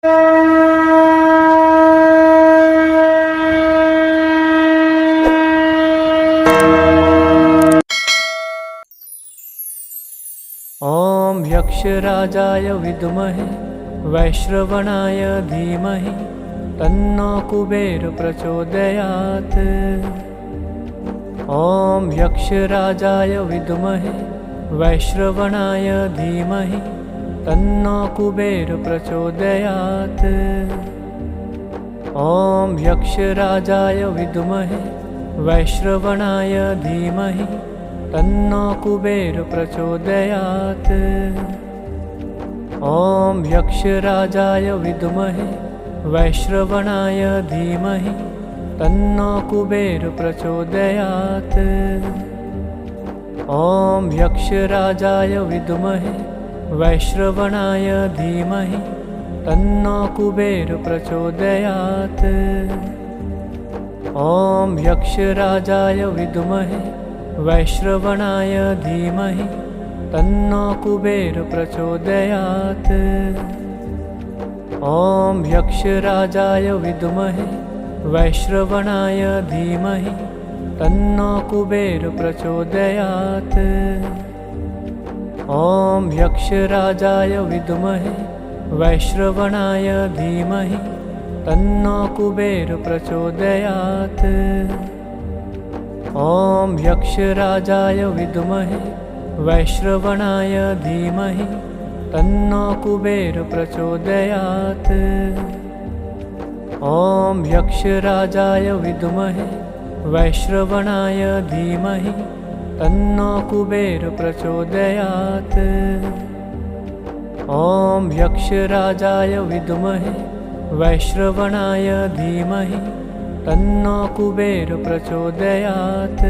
ॐ यक्षराजाय विद्महे वैश्रवणाय धीमहि तन्नो कुबेर प्रचोदयात्। ॐ यक्षराजाय विद्महे वैश्रवणाय धीमहि तन्नो कुबेर प्रचोदयात्। ॐ यक्षराजाय विद्महे वैश्रवणाय धीमहि तन्नो कुबेर प्रचोदयात्। ॐ यक्षराजाय विद्महे वैश्रवणाय धीमहि तन्नो कुबेर प्रचोदयात्। ॐ यक्षराजाय विद्महे वैश्रवणाय धीमहि तन्नो कुबेर प्रचोदयात्। ॐ यक्षराजाय विद्महे वैश्रवणाय धीमहि तन्नो कुबेर प्रचोदयात्। ॐ यक्षराजाय विद्महे वैश्रवणाय धीमहि तन्नो कुबेर प्रचोदयात्। ॐ यक्षराजाय विद्महे वैश्रवणाय धीमहि तन्नो कुबेर प्रचोदयात्। ॐ यक्षराजाय विद्महे वैश्रवणाय धीमहि तन्नो कुबेर प्रचोदयात्। ॐ यक्षराजाय विद्महे वैश्रवणाय धीमहि तन्नो कुबेर प्रचोदयात्। ॐ यक्षराजाय विद्महे वैश्रवणाय धीमहि तन्नो कुबेर प्रचोदयात्।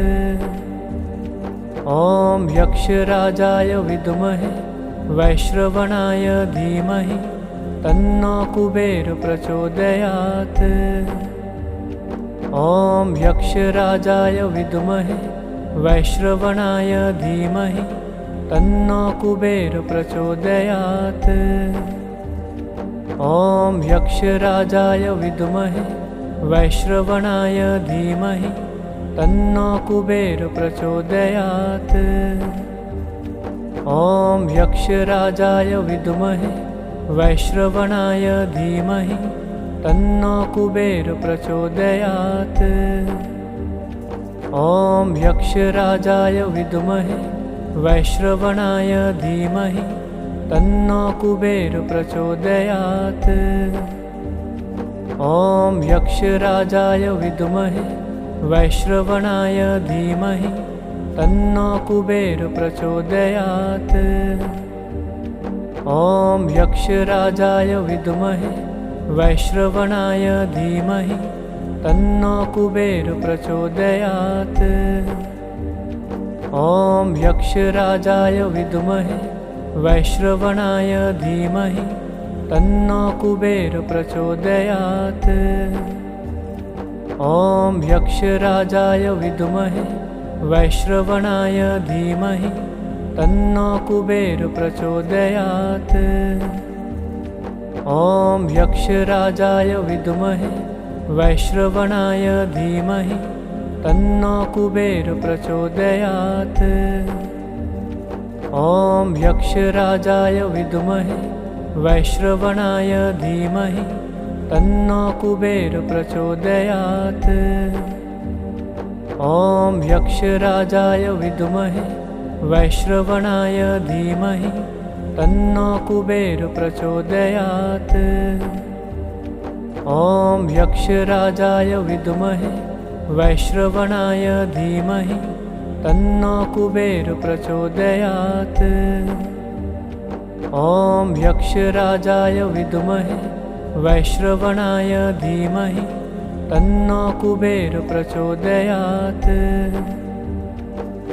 ॐ यक्षराजाय विद्महे वैश्रवणाय धीमहि तन्नो कुबेर प्रचोदयात्। ॐ यक्षराजाय विद्महे वैश्रवणाय धीमहि तन्नो कुबेर प्रचोदयात्। ॐ यक्षराजाय विद्महे वैश्रवणाय धीमहि तन्नो कुबेर प्रचोदयात्। ॐ यक्षराजाय विद्महे वैश्रवणाय धीमहि तन्नो कुबेर प्रचोदयात्। ॐ यक्षराजाय विद्महे वैश्रवणाय धीमहि तन्नो कुबेर प्रचोदयात्। ॐ यक्षराजाय विद्महे वैश्रवणाय धीमहि तन्नो कुबेर प्रचोदयात्। ॐ यक्षराजाय विद्महे वैश्रवणाय धीमहि तन्नो कुबेर प्रचोदयात्। ॐ यक्षराजाय विद्महे वैश्रवणाय धीमहि तन्नो कुबेर प्रचोदयात्। ॐ यक्षराजाय विद्महे वैश्रवणाय धीमहि तन्नो कुबेर प्रचोदयात्। ॐ यक्षराजाय विद्महे वैश्रवणाय धीमहि तन्नो कुबेर प्रचोदयात्। ॐ यक्षराजाय विद्महे वैश्रवणाय धीमहि तन्नो कुबेर प्रचोदयात्। ॐ यक्षराजाय विद्महे वैश्रवणाय धीमहि तन्नो कुबेर प्रचोदयात्। ॐ यक्षराजाय विद्महे वैश्रवणाय धीमहि तन्नो कुबेर प्रचोदयात्। ॐ यक्षराजाय विद्महे वैश्रवणाय धीमहि तन्नो कुबेर प्रचोदयात्।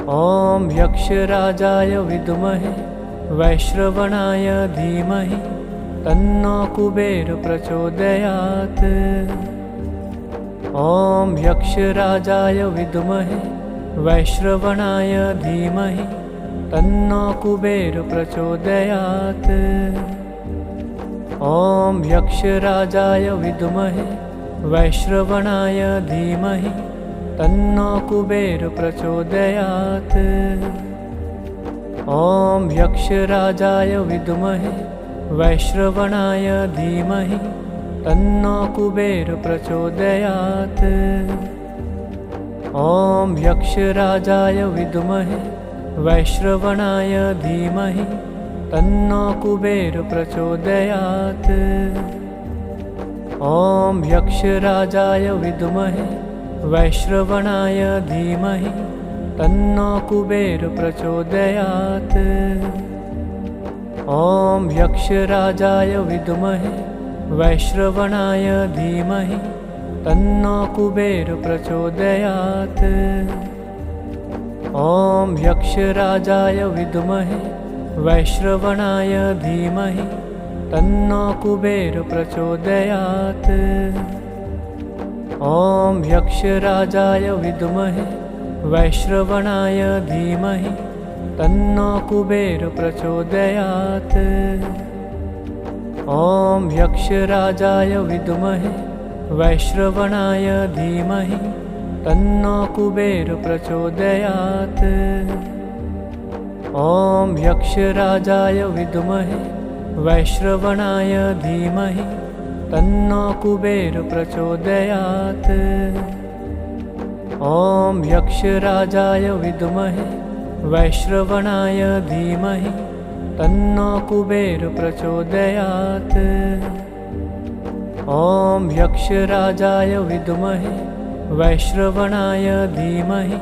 ॐ यक्षराजाय विद्महे वैश्रवणाय धीमहि तन्नो कुबेर प्रचोदयात्। ॐ यक्षराजाय विद्महे वैश्रवणाय धीमहि तन्नो कुबेर प्रचोदयात्। ॐ यक्षराजाय विद्महे वैश्रवणाय धीमहि तन्नो कुबेर प्रचोदयात्। ॐ यक्षराजाय विद्महे वैश्रवणाय धीमहि तन्नो कुबेर प्रचोदयात्। ॐ यक्षराजाय विद्महे वैश्रवणाय धीमहि तन्नो कुबेर प्रचोदयात्। ॐ यक्षराजाय विद्महे वैश्रवणाय धीमहि तन्नो कुबेर प्रचोदयात्। ॐ यक्षराजाय विद्महे वैश्रवणाय धीमहि तन्नो कुबेर प्रचोदयात्। ॐ यक्षराजाय विद्महे वैश्रवणाय धीमहि तन्नो कुबेर प्रचोदयात्। ॐ यक्षराजाय विद्महे वैश्रवणाय धीमहि तन्नो कुबेर प्रचोदयात्। ॐ यक्षराजाय विद्महे वैश्रवणाय धीमहि तन्नो कुबेर प्रचोदयात्। ॐ यक्षराजाय विद्महे वैश्रवणाय धीमहि तन्नो कुबेर प्रचोदयात्। ॐ यक्षराजाय विद्महे वैश्रवणाय धीमहि तन्नो कुबेर प्रचोदयात्। ॐ यक्षराजाय विद्महे वैश्रवणाय धीमहि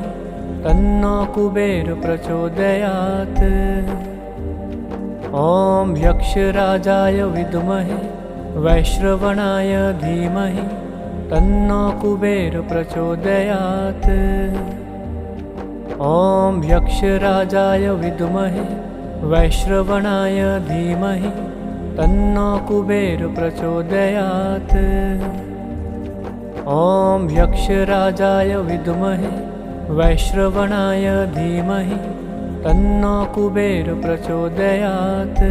तन्नो कुबेर प्रचोदयात्। ॐ यक्षराजाय विद्महे वैश्रवणाय धीमहि तन्नो कुबेर प्रचोदयात्। ॐ यक्षराजाय विद्महे वैश्रवणाय धीमहि तन्नो कुबेर प्रचोदयात्। ॐ यक्षराजाय विद्महे वैश्रवणाय धीमहि तन्नो कुबेर प्रचोदयात्।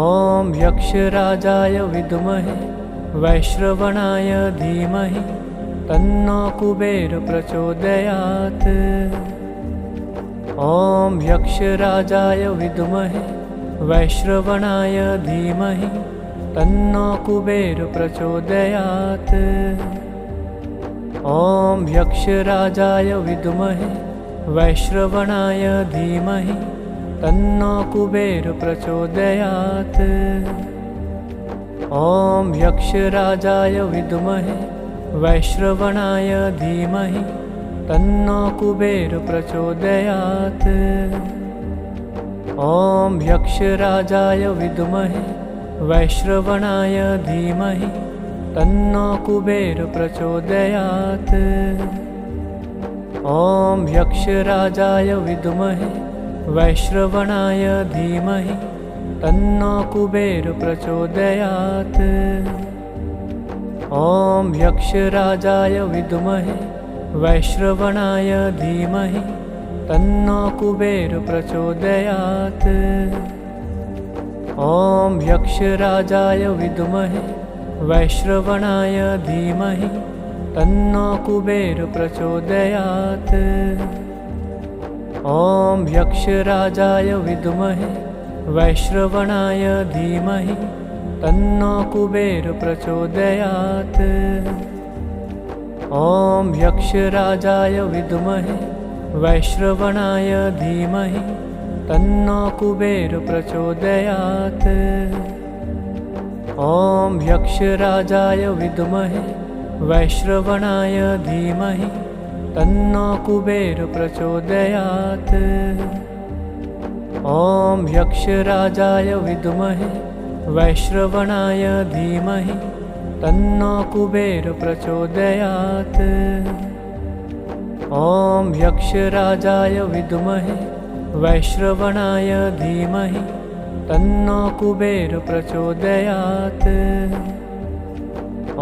ॐ यक्षराजाय विद्महे वैश्रवणाय धीमहि तन्नो कुबेर प्रचोदयात्। ॐ यक्षराजाय विद्महे वैश्रवणाय धीमहि तन्नो कुबेर प्रचोदयात्। ॐ यक्षराजाय विद्महे वैश्रवणाय धीमहि तन्नो कुबेर प्रचोदयात्। ॐ यक्षराजाय विद्महे वैश्रवणाय धीमहि तन्नो कुबेर प्रचोदयात्। ॐ यक्षराजाय विद्महे वैश्रवणाय धीमहि तन्नो कुबेर प्रचोदयात्। ॐ यक्षराजाय विद्महे वैश्रवणाय धीमहि तन्नो कुबेर प्रचोदयात्। ॐ यक्षराजाय विद्महे वैश्रवणाय धीमहि तन्नो कुबेर प्रचोदयात्। ॐ यक्षराजाय विद्महे वैश्रवणाय धीमहि तन्नो कुबेर प्रचोदयात्। ॐ यक्षराजाय विद्महे वैश्रवणाय धीमहि तन्नो कुबेर प्रचोदयात्। ॐ यक्षराजाय विद्महे वैश्रवणाय धीमहि तन्नो कुबेर प्रचोदयात्। ॐ यक्षराजाय विद्महे वैश्रवणाय धीमहि तन्नो कुबेर प्रचोदयात्। ॐ यक्षराजाय विद्महे वैश्रवणाय धीमहि तन्नो कुबेर प्रचोदयात्। ॐ यक्षराजाय विद्महे वैश्रवणाय धीमहि तन्नो कुबेर प्रचोदयात्।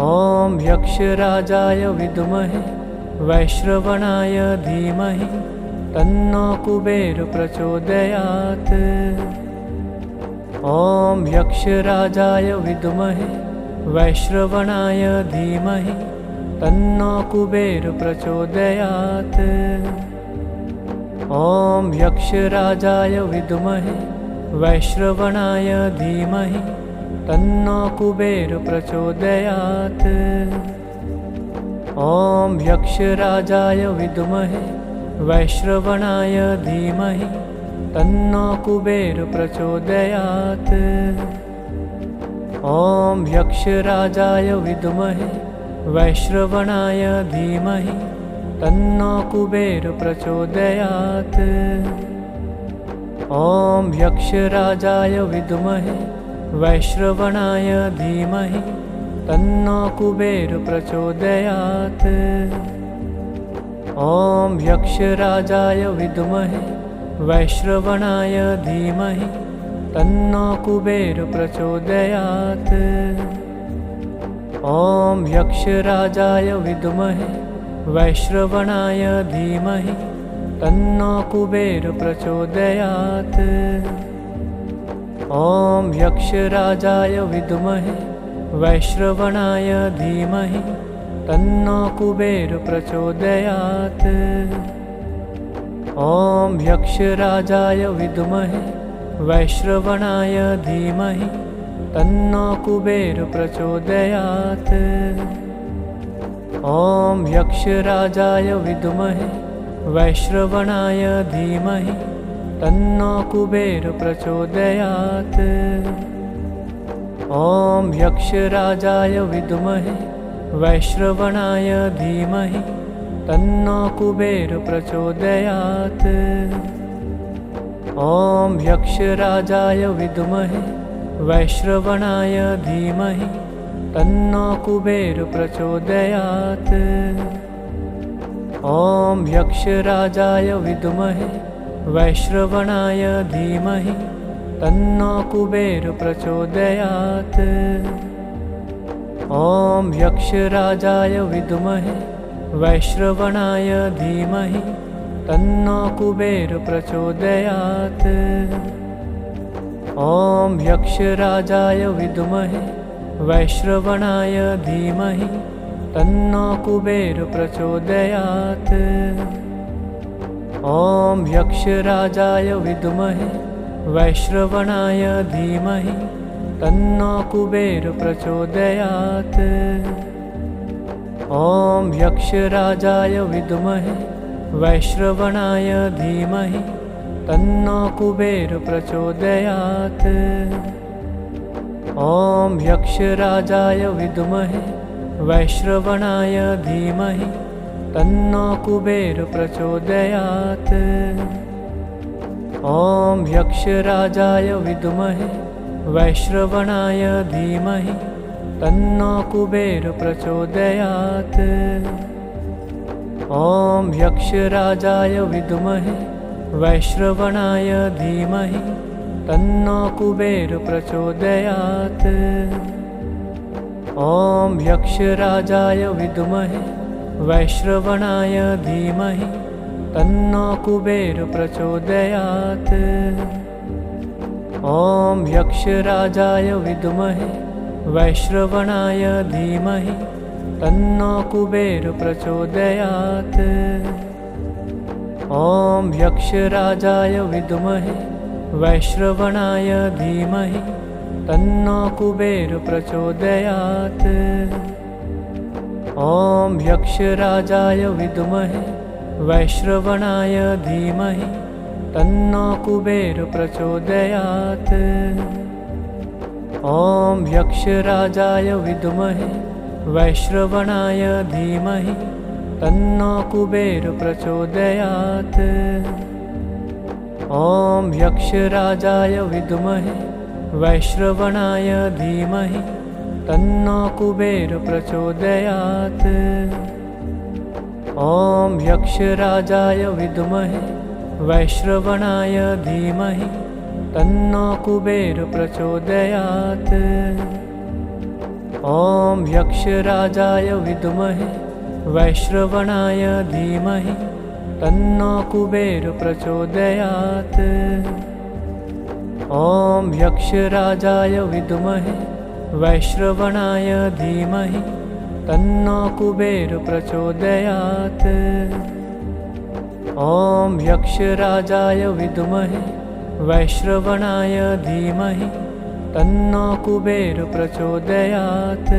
ॐ यक्षराजाय विद्महे वैश्रवणाय धीमहि तन्नो कुबेर प्रचोदयात्। ॐ यक्षराजाय विद्महे वैश्रवणाय धीमहि तन्नो कुबेर प्रचोदयात्। ॐ यक्षराजाय विद्महे वैश्रवणाय धीमहि तन्नो कुबेर प्रचोदयात्। ॐ यक्षराजाय विद्महे वैश्रवणाय धीमहि तन्नो कुबेर प्रचोदयात्। ॐ यक्षराजाय विद्महे वैश्रवणाय धीमहि तन्नो कुबेर प्रचोदयात्। ॐ यक्षराजाय विद्महे वैश्रवणाय धीमहि तन्नो कुबेर प्रचोदयात्। ॐ यक्षराजाय विद्महे वैश्रवणाय धीमहि तन्नो कुबेर प्रचोदयात्। ॐ यक्षराजाय विद्महे वैश्रवणाय धीमहि तन्नो कुबेर प्रचोदयात्। ॐ यक्षराजाय विद्महे वैश्रवणाय धीमहि तन्नो कुबेर प्रचोदयात्। ॐ यक्षराजाय विद्महे वैश्रवणाय धीमहि तन्नो कुबेर प्रचोदयात्। ॐ यक्षराजाय विद्महे वैश्रवणाय धीमहि तन्नो कुबेर प्रचोदयात्। ॐ यक्षराजाय विद्महे वैश्रवणाय धीमहि तन्नो कुबेर प्रचोदयात्। ॐ यक्षराजाय विद्महे वैश्रवणाय धीमहि तन्नो कुबेर प्रचोदयात्। ॐ यक्षराजाय विद्महे वैश्रवणाय धीमहि तन्नो कुबेर प्रचोदयात्। ॐ यक्षराजाय विद्महे वैश्रवणाय धीमहि तन्नो कुबेर प्रचोदयात्। ॐ यक्षराजाय विद्महे वैश्रवणाय धीमहि तन्नो कुबेर प्रचोदयात्। ॐ यक्षराजाय विद्महे वैश्रवणाय धीमहि तन्नो कुबेर प्रचोदयात्। ॐ यक्षराजाय विद्महे वैश्रवणाय धीमहि तन्नो कुबेर प्रचोदयात्। ॐ यक्षराजाय विद्महे वैश्रवणाय धीमहि तन्नो कुबेर प्रचोदयात्। ॐ यक्षराजाय विद्महे वैश्रवणाय धीमहि तन्नो कुबेर प्रचोदयात्। ॐ यक्षराजाय विद्महे वैश्रवणाय धीमहि तन्नो कुबेर प्रचोदयात्। ॐ यक्षराजाय विद्महे वैश्रवणाय धीमहि तन्नो कुबेर प्रचोदयात्। ॐ यक्षराजाय विद्महे वैश्रवणाय धीमहि तन्नो कुबेर प्रचोदयात्। ॐ यक्षराजाय विद्महे वैश्रवणाय धीमहि तन्नो कुबेर प्रचोदयात्। ॐ यक्षराजाय विद्महे वैश्रवणाय धीमहि तन्नो कुबेर प्रचोदयात्। ॐ यक्षराजाय विद्महे वैश्रवणाय धीमहि तन्नो कुबेर प्रचोदयात्। ॐ यक्षराजाय विद्महे वैश्रवणाय धीमहि तन्नो कुबेर प्रचोदयात्। ॐ यक्षराजाय विद्महे वैश्रवणाय धीमहि तन्नो कुबेर प्रचोदयात्। ॐ यक्षराजाय विद्महे वैश्रवणाय धीमहि तन्नो कुबेर प्रचोदयात्। ॐ यक्षराजाय विद्महे वैश्रवणाय धीमहि तन्नो कुबेर प्रचोदयात्। ॐ यक्षराजाय विद्महे वैश्रवणाय धीमहि तन्नो कुबेर प्रचोदयात्।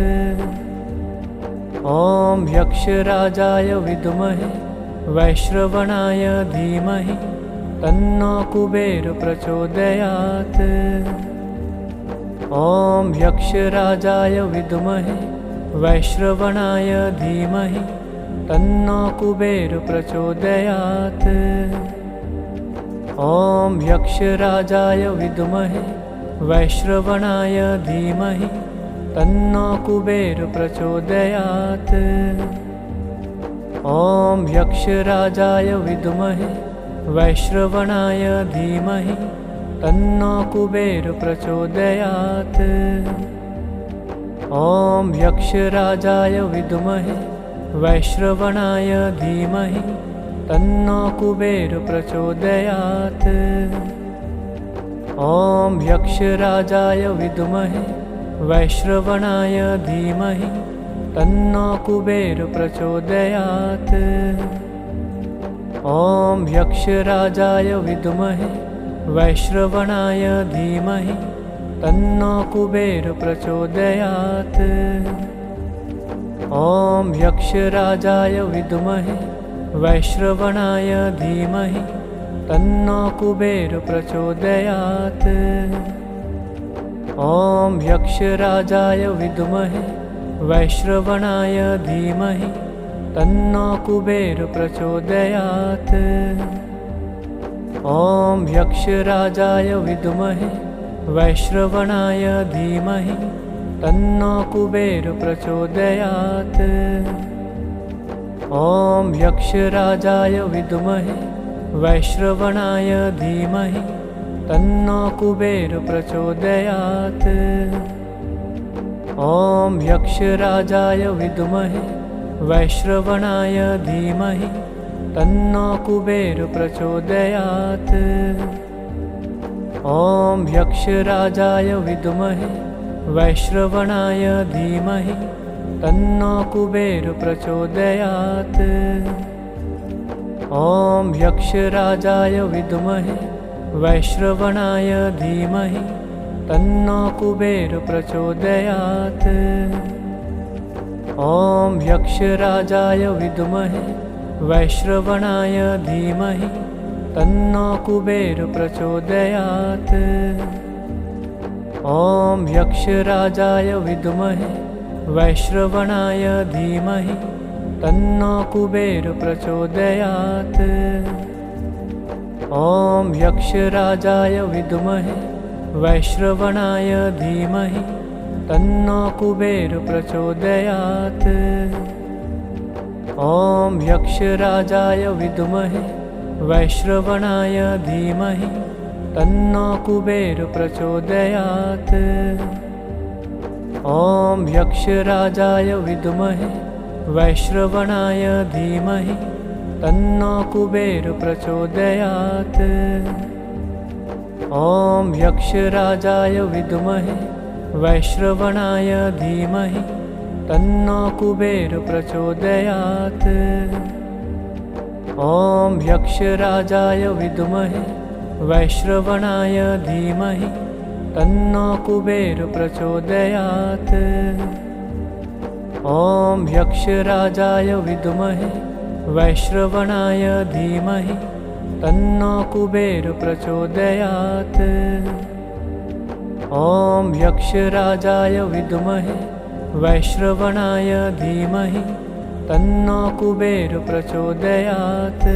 ॐ यक्षराजाय विद्महे वैश्रवणाय धीमहि तन्नो कुबेर प्रचोदयात्। ॐ यक्षराजाय विद्महे वैश्रवणाय धीमहि तन्नो कुबेर प्रचोदयात्। ॐ यक्षराजाय विद्महे वैश्रवणाय धीमहि तन्नो कुबेर प्रचोदयात्। ॐ यक्षराजाय विद्महे वैश्रवणाय धीमहि तन्नो कुबेर प्रचोदयात्। ॐ यक्षराजाय विद्महे वैश्रवणाय धीमहि तन्नो कुबेर प्रचोदयात्। ॐ यक्षराजाय विद्महे वैश्रवणाय धीमहि तन्नो कुबेर प्रचोदयात्। ॐ यक्षराजाय विद्महे वैश्रवणाय धीमहि तन्नो कुबेर प्रचोदयात्। ॐ यक्षराजाय विद्महे वैश्रवणाय धीमहि तन्नो कुबेर प्रचोदयात्। ॐ यक्षराजाय विद्महे वैश्रवणाय धीमहि तन्नो कुबेर प्रचोदयात्। ॐ यक्षराजाय विद्महे वैश्रवणाय धीमहि तन्नो कुबेर प्रचोदयात्। ॐ यक्षराजाय विद्महे वैश्रवणाय धीमहि तन्नो कुबेर प्रचोदयात्। ॐ यक्षराजाय विद्महे वैश्रवणाय धीमहि तन्नो कुबेर प्रचोदयात्। ॐ यक्षराजाय विद्महे वैश्रवणाय धीमहि तन्नो कुबेर प्रचोदयात्। ॐ यक्षराजाय विद्महे वैश्रवणाय धीमहि तन्नो कुबेर प्रचोदयात्। ॐ यक्षराजाय विद्महे वैश्रवणाय धीमहि तन्नो कुबेर प्रचोदयात्। ॐ यक्षराजाय विद्महे वैश्रवणाय धीमहि तन्नो कुबेर प्रचोदयात्। ॐ यक्षराजाय विद्महे वैश्रवणाय धीमहि तन्नो कुबेर प्रचोदयात्। ॐ यक्षराजाय विद्महे वैश्रवणाय धीमहि तन्नो कुबेर प्रचोदयात्। ॐ यक्षराजाय विद्महे वैश्रवणाय धीमहि तन्नो कुबेर प्रचोदयात्। ॐ यक्षराजाय विद्महे वैश्रवणाय धीमहि तन्नो कुबेर प्रचोदयात्। ॐ यक्षराजाय विद्महे वैश्रवणाय धीमहि तन्नो कुबेर प्रचोदयात्। ॐ यक्षराजाय विद्महे वैश्रवणाय धीमहि तन्नो कुबेर प्रचोदयात्। ॐ यक्षराजाय विद्महे वैश्रवणाय धीमहि तन्नो कुबेर प्रचोदयात्।